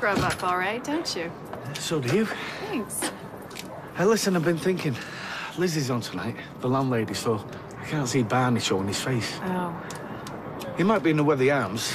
scrub up all right, don't you? So do you. Thanks. Hey, listen, I've been thinking. Lizzie's on tonight, the landlady, so I can't see Barney showing his face. Oh. He might be in the Weathy Arms.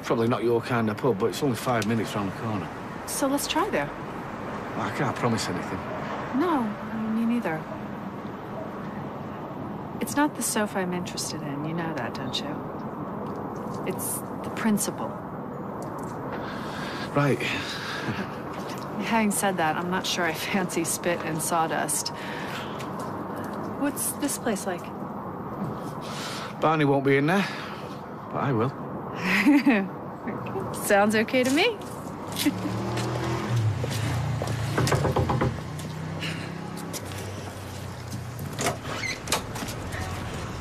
Probably not your kind of pub, but it's only 5 minutes round the corner. So let's try there. Well, I can't promise anything. No, me neither. It's not the sofa I'm interested in. You know that, don't you? It's the principle. Right. Having said that, I'm not sure I fancy spit and sawdust. What's this place like? Barney won't be in there, but I will. Sounds okay to me.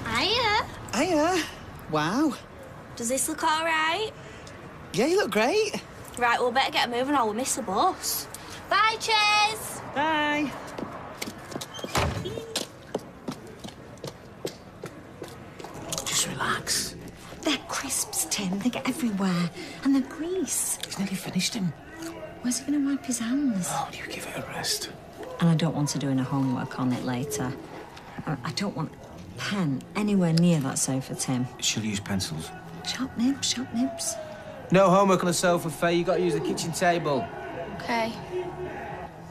Hiya. Hiya. Wow. Does this look all right? Yeah, you look great. Right, we'll better get moving or we'll miss the bus. Bye, Ches. Bye. Just relax. They're crisps, Tim. They get everywhere. And they're grease. He's nearly finished him. Where's he going to wipe his hands? Oh, you give it a rest. And I don't want to do any homework on it later. I don't want pen anywhere near that sofa, Tim. She'll use pencils. Sharp nibs, sharp nibs. No homework on the sofa, Faye. You got to use the kitchen table. Okay.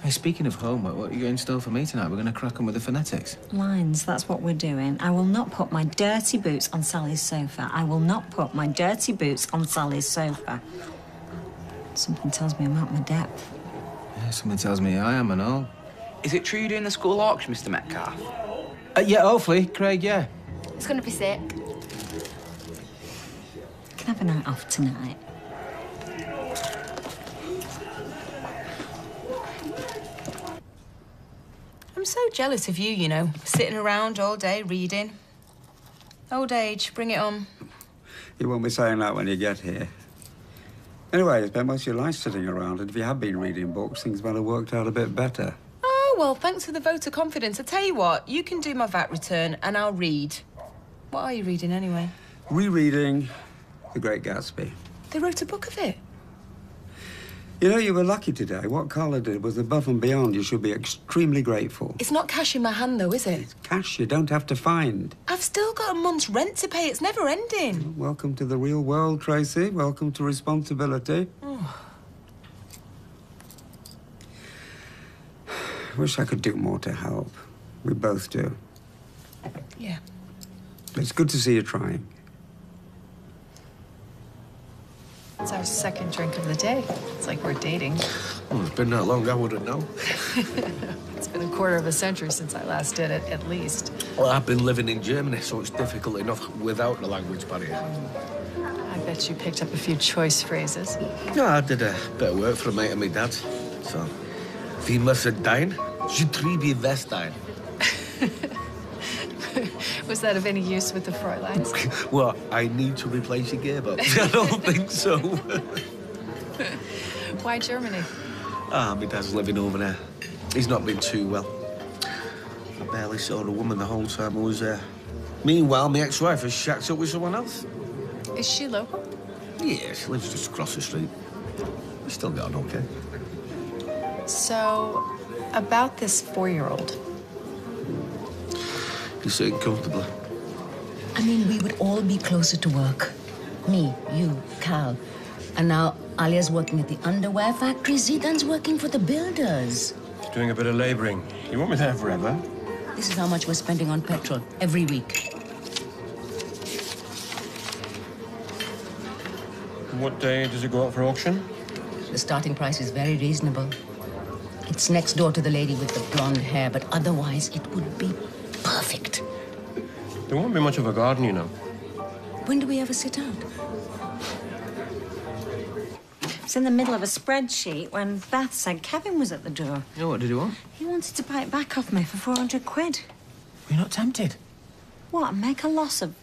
Hey, speaking of homework, what are you got in store for me tonight? We're going to crack on with the phonetics. Lines, that's what we're doing. I will not put my dirty boots on Sally's sofa. I will not put my dirty boots on Sally's sofa. Something tells me I'm out my depth. Yeah, something tells me I am and all. Is it true you're doing the school auction, Mr. Metcalf? Yeah, hopefully, Craig, yeah. It's going to be sick. Can I have a night off tonight? I'm so jealous of you, you know, sitting around all day reading. Old age, bring it on. You won't be saying that when you get here. Anyway, you spent most of your life sitting around, and if you have been reading books, things might have worked out a bit better. Oh, well, thanks for the vote of confidence. I tell you what, you can do my VAT return and I'll read. What are you reading anyway? Rereading The Great Gatsby. They wrote a book of it. You know, you were lucky today. What Carla did was above and beyond. You should be extremely grateful. It's not cash in my hand, though, is it? It's cash you don't have to find. I've still got a month's rent to pay. It's never ending. Welcome to the real world, Tracy. Welcome to responsibility. Oh. Wish I could do more to help. We both do. Yeah. But it's good to see you trying. It's our second drink of the day. It's like we're dating. Well, it's been that long, I wouldn't know. It's been a quarter of a century since I last did it, at least. Well, I've been living in Germany, so it's difficult enough without the language barrier. I bet you picked up a few choice phrases. No, I did a bit of work for a mate of my dad's. So, wie müssen dein, je triebe Westein. Was that of any use with the Fräuleins? Well, I need to replace your gearbox. I don't think so. Why Germany? My dad's living over there. He's not been too well. I barely saw the woman the whole time I was there. Meanwhile, my ex-wife has shacked up with someone else. Is she local? Yeah, she lives just across the street. We still got on okay. So, about this 4-year-old. You're sitting comfortably. I mean, we would all be closer to work. Me, you, Cal. And now Alia's working at the underwear factory. Zidane's working for the builders. Doing a bit of labouring. You won't be there forever. This is how much we're spending on petrol every week. What day does it go out for auction? The starting price is very reasonable. It's next door to the lady with the blonde hair, but otherwise it would be perfect. There won't be much of a garden, you know. When do we ever sit out? I was in the middle of a spreadsheet when Beth said Kevin was at the door. Oh, what did he want? He wanted to buy it back off me for 400 quid. Were you not tempted? What, make a loss of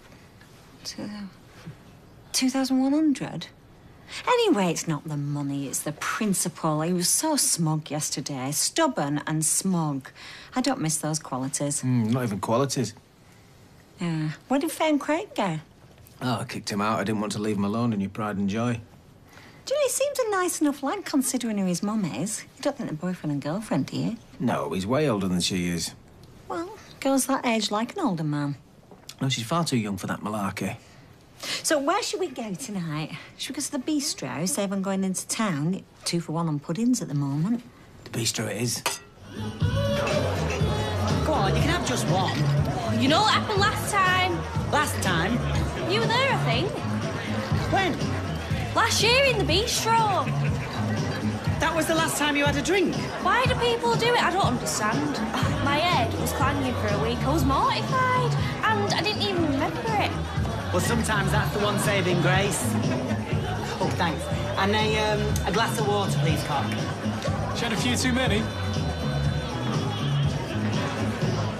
2,100? Anyway, it's not the money, it's the principle. He was so smug yesterday, stubborn and smug. I don't miss those qualities. Not even qualities. Yeah. Where did Faye and Craig go? Oh, I kicked him out. I didn't want to leave him alone in your pride and joy. Do you know, he seems a nice enough lad considering who his mum is. You don't think they're boyfriend and girlfriend, do you? No, he's way older than she is. Well, girls that age like an older man. No, she's far too young for that malarkey. So where should we go tonight? Should we go to the bistro, save on going into town? 2 for 1 on puddings at the moment. The bistro it is. Go on, you can have just one. You know what happened last time? Last time? You were there, I think. When? Last year in the bistro. That was the last time you had a drink? Why do people do it? I don't understand. My head was clanging for a week. I was mortified. And I didn't even remember it. Well, sometimes that's the one saving grace. Oh, thanks. And a glass of water, please, Cock. She had a few too many.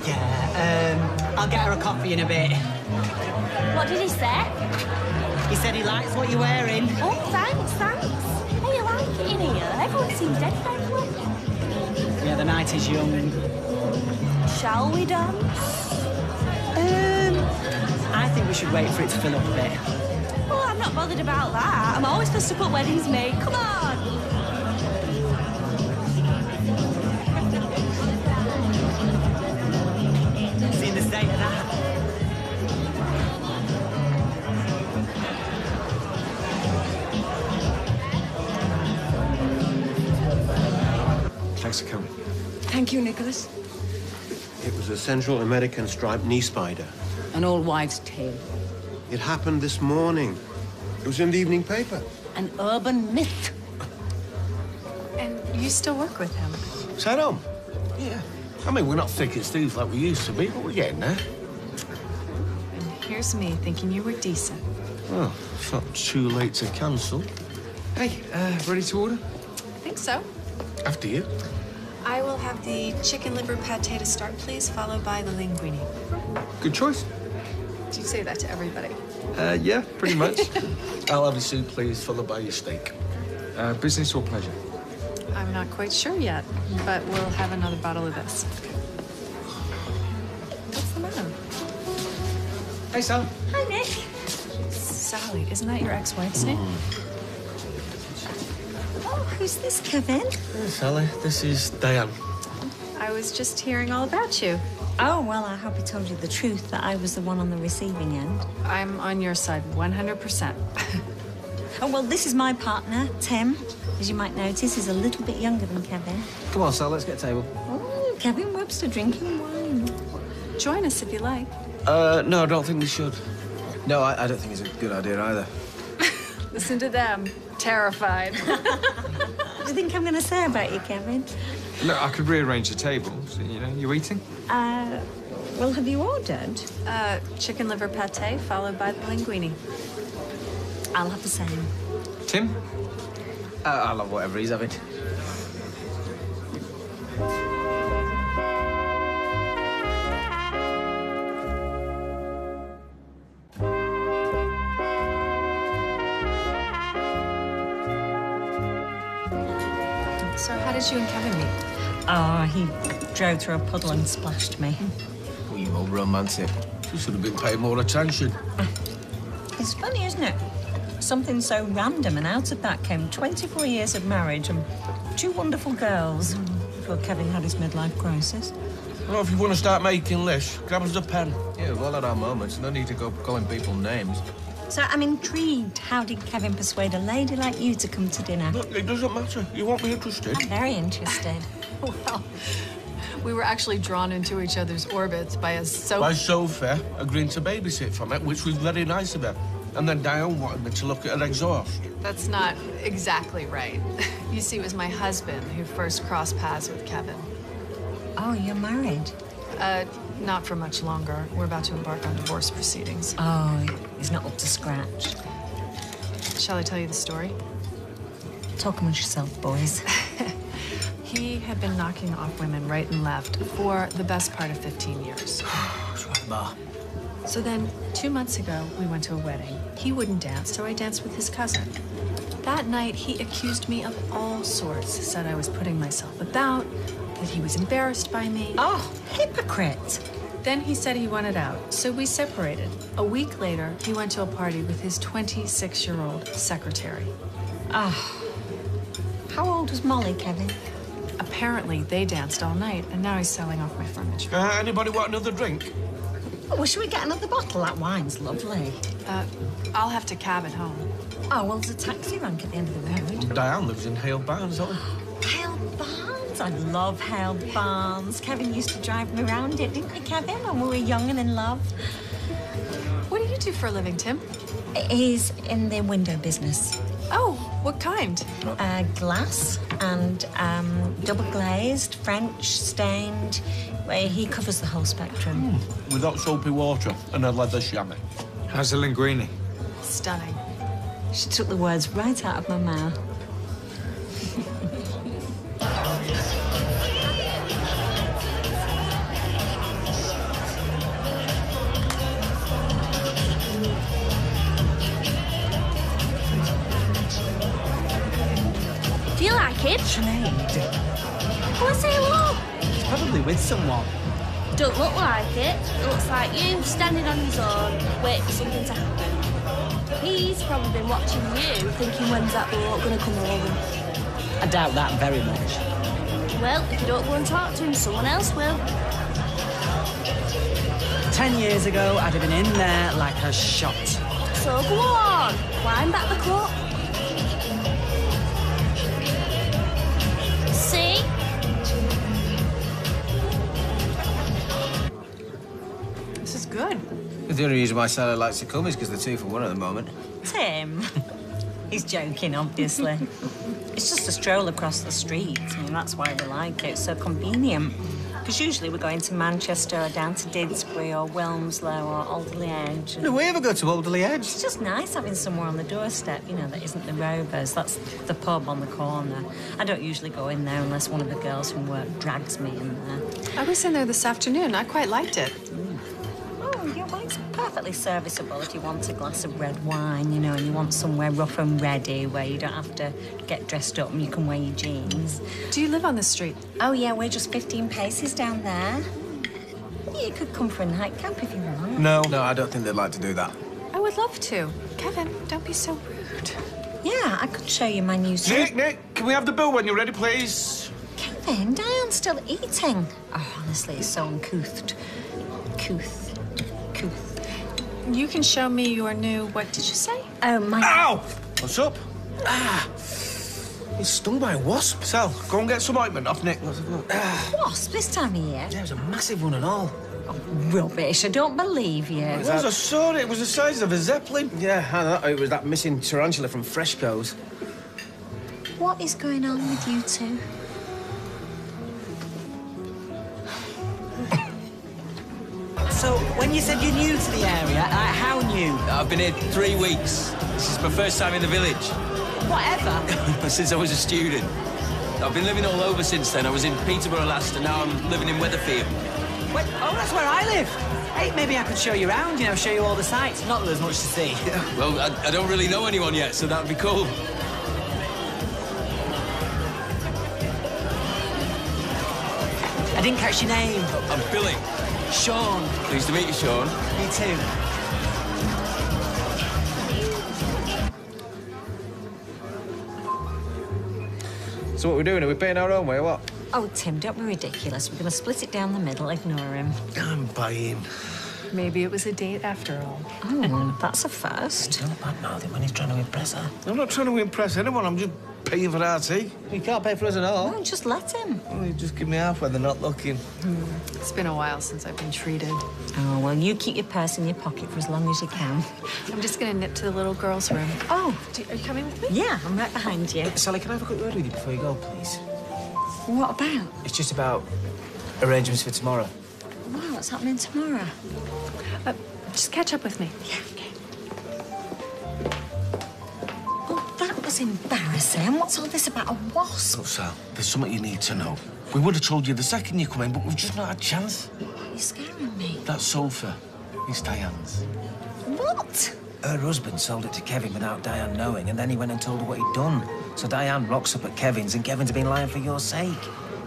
Yeah, I'll get her a coffee in a bit. What did he say? He said he likes what you're wearing. Oh, thanks, thanks. Hey, you like it in here? Everyone seems dead friendly. Yeah, the night is young. Shall we dance? I think we should wait for it to fill up a bit. Oh, I'm not bothered about that. I'm always supposed to put weddings made. Come on! Seen the state of that? Thanks for coming. Thank you, Nicholas. It was a Central American striped knee spider. An old wives' tale. It happened this morning. It was in the evening paper. An urban myth. And you still work with him? Is that home? Yeah. I mean, we're not thick as thieves like we used to be, but we're getting there. And here's me thinking you were decent. Well, it's not too late to cancel. Hey, ready to order? I think so. After you. I will have the chicken liver pate to start, please, followed by the linguine. Good choice. Do you say that to everybody? Yeah, pretty much. I'll have your soup, please, followed by your steak. Business or pleasure? I'm not quite sure yet, but we'll have another bottle of this. What's the matter? Hey, Sal. Hi, Nick. Sally, isn't that your ex-wife's name? Oh, who's this, Kevin? Hey, Sally, this is Diane. I was just hearing all about you. Oh, well, I hope he told you the truth, that I was the one on the receiving end. I'm on your side 100%. Oh, well, this is my partner, Tim. As you might notice, he's a little bit younger than Kevin. Come on, Sal, let's get a table. Oh, Kevin Webster drinking wine. Join us if you like. No, I don't think we should. No, I don't think it's a good idea either. Listen to them. Terrified. What do you think I'm going to say about you, Kevin? Look, I could rearrange the tables. You know, you eating? Well, have you ordered? Chicken liver pate, followed by the linguine. I'll have the same. Tim? I'll have whatever he's having. So how did you and Kevin meet? Oh, he drove through a puddle and splashed me. Well, you old romantic. You should have been paying more attention. It's funny, isn't it? Something so random, and out of that came 24 years of marriage and 2 wonderful girls. Before Kevin had his midlife crisis. Well, if you want to start making lists, grab us a pen. Yeah, we've all had our moments. No need to go calling people names. So I'm intrigued. How did Kevin persuade a lady like you to come to dinner? Look, it doesn't matter. You won't be interested. I'm very interested. Well, we were actually drawn into each other's orbits by a By Sophie agreeing to babysit for me, which was very nice of her. And then Diane wanted me to look at her exhaust. That's not exactly right. You see, it was my husband who first crossed paths with Kevin. Oh, you're married? Not for much longer. We're about to embark on divorce proceedings. Oh, he's not up to scratch. Shall I tell you the story? Talk amongst yourself, boys. He had been knocking off women right and left for the best part of 15 years. So then, 2 months ago, we went to a wedding. He wouldn't dance, so I danced with his cousin. That night, he accused me of all sorts, said I was putting myself about, that he was embarrassed by me. Oh, hypocrite. Then he said he wanted out, so we separated. A week later, he went to a party with his 26-year-old secretary. Ah. How old was Molly, Kevin? Apparently, they danced all night, and now he's selling off my furniture. Anybody want another drink? Oh, well, should we get another bottle? That wine's lovely. I'll have to cab it home. Oh, well, there's a taxi rank at the end of the road. Diane lives in Hale Barnes, don't we? Hale Barnes? I love Hale Barnes. Kevin used to drive me around it, didn't he, Kevin, when we were young and in love? What do you do for a living, Tim? He's in the window business. Oh, what kind? Glass and double glazed, French, stained. He covers the whole spectrum. With hot soapy water and a leather chamois. How's the linguine? Stunning. She took the words right out of my mouth. Do you like him? Sinead. Go and say hello. He's probably with someone. Don't look like it. It looks like you standing on his own, waiting for something to happen. He's probably been watching you, thinking when's that bloke going to come over. I doubt that very much. Well, if you don't go and talk to him, someone else will. 10 years ago, I'd have been in there like a shot. So go on, climb back the clock. See? This is good. The only reason why Sally likes to come is because they're 2 for 1 at the moment. Tim. He's joking, obviously. It's just a stroll across the street. I mean, that's why we like it. It's so convenient. Because usually we're going to Manchester or down to Didsbury or Wilmslow or Alderley Edge. Do we ever go to Alderley Edge? It's just nice having somewhere on the doorstep, you know, that isn't the Rovers. That's the pub on the corner. I don't usually go in there unless one of the girls from work drags me in there. I was in there this afternoon. I quite liked it. Oh, yeah, well, it's perfectly serviceable if you want a glass of red wine, you know, and you want somewhere rough and ready where you don't have to get dressed up and you can wear your jeans. Do you live on this street? Oh, yeah, we're just 15 paces down there. You could come for a night camp if you want. No, I don't think they'd like to do that. I would love to. Kevin, don't be so rude. Yeah, I could show you my new suit. Nick, can we have the bill when you're ready, please? Kevin, Diane's still eating. Oh, honestly, it's so uncouth. Couth. You can show me your new, what did you say? Oh, my... Ow! What's up? He's stung by a wasp. Sal, go and get some ointment off Nick. Wasp this time of year? Yeah, it was a massive one and all. Oh, rubbish. I don't believe you. I saw it. It was the size of a zeppelin. Yeah, I know. It was that missing tarantula from Freshco's. What is going on with you two? So, when you said you're new to the area, how new? I've been here 3 weeks. This is my first time in the village. Whatever. Since I was a student. I've been living all over since then. I was in Peterborough last, and now I'm living in Weatherfield. Wait, oh, that's where I live. Hey, maybe I could show you around, you know, show you all the sights. Not that there's much to see. Well, I don't really know anyone yet, so that'd be cool. I didn't catch your name. I'm Billy. Sean. Pleased to meet you, Sean. Me too. So what are we doing? Are we paying our own way or what? Oh, Tim, don't be ridiculous. We're going to split it down the middle. Ignore him. I'm buying. Maybe it was a date after all. Oh, that's a first. Don't badmouth him when he's trying to impress her. I'm not trying to impress anyone. I'm just paying for our tea. You can't pay for us at all. No, just let him. Oh, you just give me half when they're not looking. It's been a while since I've been treated. Oh, well, you keep your purse in your pocket for as long as you can. I'm just going to nip to the little girl's room. Oh. Are you coming with me? Yeah, I'm right behind you. Sally, can I have a quick word with you before you go, please? What about? It's just about arrangements for tomorrow. Wow, what's happening tomorrow? Just catch up with me. Yeah, okay. Oh, that was embarrassing. What's all this about a wasp? Look, Sal, there's something you need to know. We would have told you the second you come in, but we've just not had a chance. You're scaring me. That sofa, it's Diane's. What? Her husband sold it to Kevin without Diane knowing, and then he went and told her what he'd done. So Diane rocks up at Kevin's, and Kevin's been lying for your sake.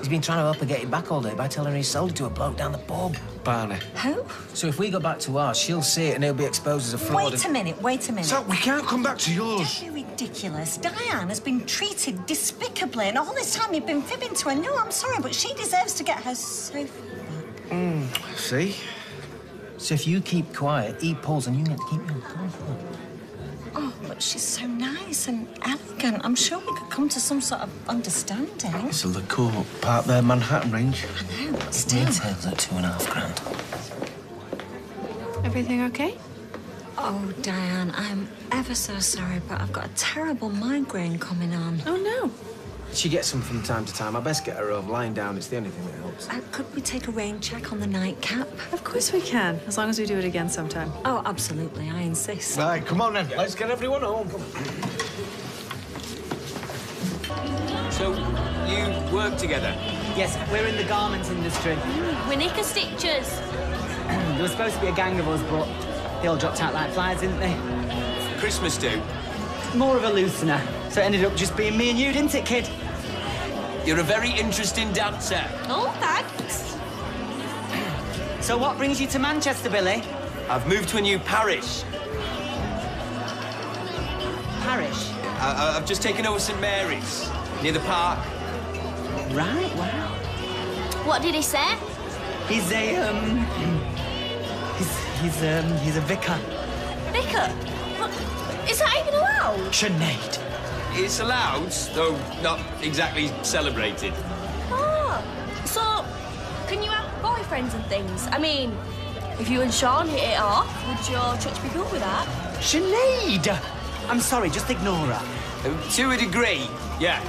He's been trying to help her get it back all day by telling her he sold it to a bloke down the pub. Barney. Who? So if we go back to ours, she'll see it and he'll be exposed as a fraud. Wait a minute. So we can't come back to yours. Don't be ridiculous. Diane has been treated despicably, and all this time you've been fibbing to her. No, I'm sorry, but she deserves to get her sofa back. See? So if you keep quiet, he pulls and you get to keep your comfort. Oh, but she's so nice and elegant. I'm sure we could come to some sort of understanding. It's a Le Court, part of their Manhattan range. I know, but still. Retail's at $2.5 grand. Everything okay? Oh, Diane, I'm ever so sorry, but I've got a terrible migraine coming on. Oh, no. She gets some from time to time. I best get her over. Lying down, it's the only thing that helps. Could we take a rain check on the nightcap? Of course we can, as long as we do it again sometime. Oh, absolutely, I insist. Right, come on then. Let's get everyone home. Come on. So, you work together? Yes, we're in the garment industry. We're knicker stitchers. There was supposed to be a gang of us, but they all dropped out like flies, didn't they? Christmas do? More of a loosener. So it ended up just being me and you, didn't it, kid? You're a very interesting dancer. Oh, thanks. So what brings you to Manchester, Billy? I've moved to a new parish. Parish? I've just taken over St Mary's, near the park. Right, wow. What did he say? He's a, he's a vicar. Vicar? What? Is that even allowed? Sinead. It's allowed, though not exactly celebrated. Ah, so can you have boyfriends and things? I mean, if you and Sean hit it off, would your church be cool with that? Sinead! I'm sorry, just ignore her. To a degree, yeah.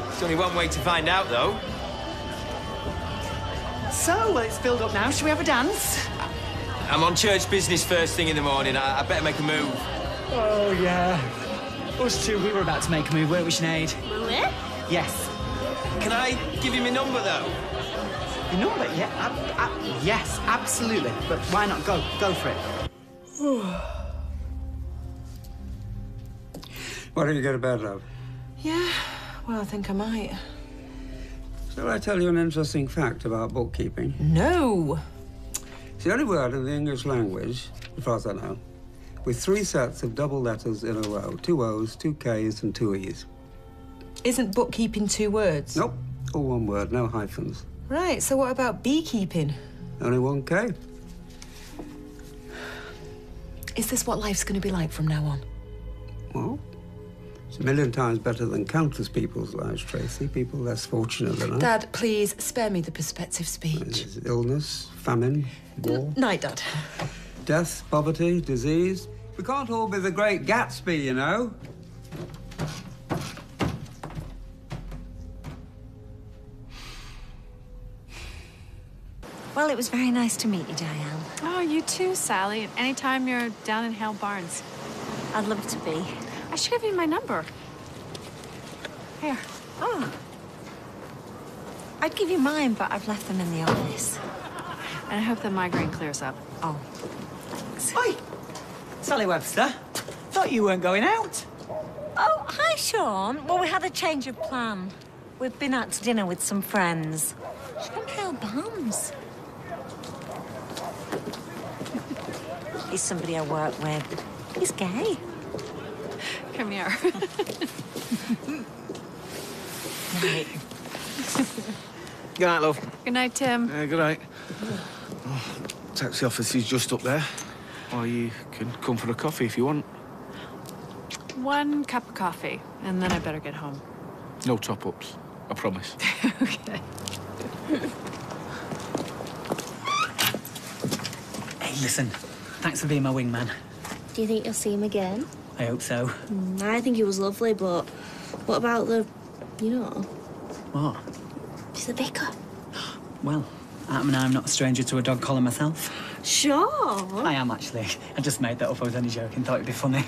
There's only one way to find out, though. So, well, it's filled up now. Shall we have a dance? I'm on church business first thing in the morning. I better make a move. Oh, yeah. Us two, we were about to make a move, weren't we, Sinead? Were we? Yes. Can I give you my number, though? Your number? Yeah, yes, absolutely. But why not? Go for it. Why don't you go to bed, love? Yeah, well, I think I might. Shall I tell you an interesting fact about bookkeeping? No. It's the only word in the English language, as far as I know, with 3 sets of double letters in a row. 2 O's, 2 K's, and 2 E's. Isn't bookkeeping 2 words? Nope. All one word, no hyphens. Right, so what about beekeeping? Only 1 K. Is this what life's going to be like from now on? Well, it's a million times better than countless people's lives, Tracy. People less fortunate than us. Dad, please, spare me the perspective speech. There's illness, famine, war. Night, Dad. Death, poverty, disease. We can't all be the great Gatsby, you know. Well, it was very nice to meet you, Diane. Oh, you too, Sally. Anytime you're down in Hale Barnes. I'd love to be. I should give you my number. Here. Oh. I'd give you mine, but I've left them in the office. And I hope the migraine clears up. Oh, thanks. Oi! Sally Webster. Thought you weren't going out. Oh, hi, Sean. Well, we had a change of plan. We've been out to dinner with some friends. She's from Hale Barnes. He's somebody I work with. He's gay. Come here. Right. Good night, love. Good night, Tim. Good night. Oh, taxi office is just up there. Or you can come for a coffee if you want. 1 cup of coffee, and then I better get home. No top-ups, I promise. Okay. Hey, listen. Thanks for being my wingman. Do you think you'll see him again? I hope so. I think he was lovely, but what about the, you know? What? He's the vicar. Well, Adam and I'm not a stranger to a dog collar myself. Sure. I am, actually. I just made that up. I was only joking. Thought it'd be funny.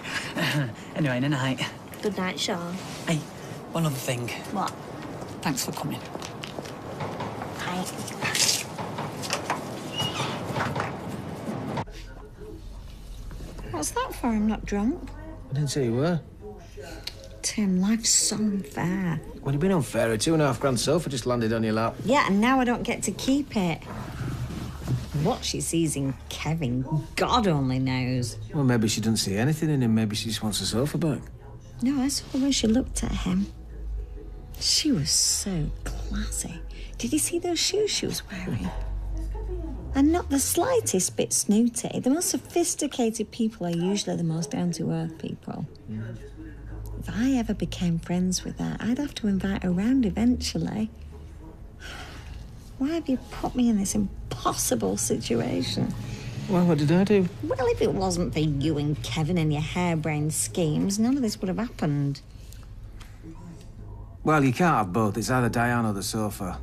Anyway, in a night. Good night, Sean. Hey, one other thing. What? Thanks for coming. Hi. What's that for? I'm not drunk. I didn't say you were. Tim, life's so unfair. Well, you've been unfair. A £2.5 grand sofa just landed on your lap. Yeah, and now I don't get to keep it. What she sees in Kevin, God only knows. Well, maybe she doesn't see anything in him. Maybe she just wants the sofa back. No, I saw the way she looked at him. She was so classy. Did you see those shoes she was wearing? And not the slightest bit snooty. The most sophisticated people are usually the most down-to-earth people. If I ever became friends with her, I'd have to invite her round eventually. Why have you put me in this impossible situation? Well, what did I do? Well, if it wasn't for you and Kevin and your harebrained schemes, none of this would have happened. Well, you can't have both. It's either Diane or the sofa.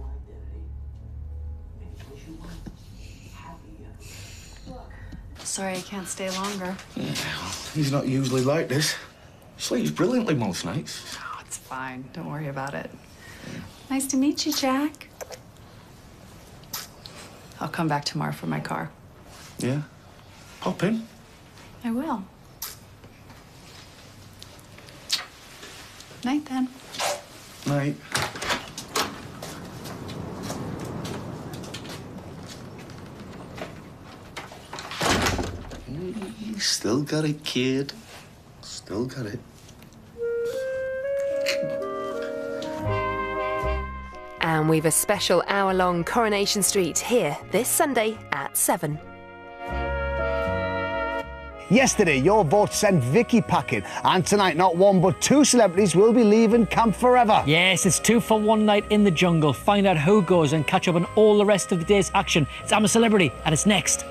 Sorry I can't stay longer. Yeah, he's not usually like this. Sleeps brilliantly most nights. Oh, it's fine. Don't worry about it. Nice to meet you, Jack. I'll come back tomorrow for my car. Yeah? Pop in. I will. Night, then. Night. Still got it, kid. Still got it. And we've a special hour-long Coronation Street here this Sunday at 7. Yesterday, your vote sent Vicky packing, and tonight, not one but two celebrities will be leaving camp forever. Yes, it's 2 for 1 night in the jungle. Find out who goes and catch up on all the rest of the day's action. It's I'm a Celebrity, and it's next.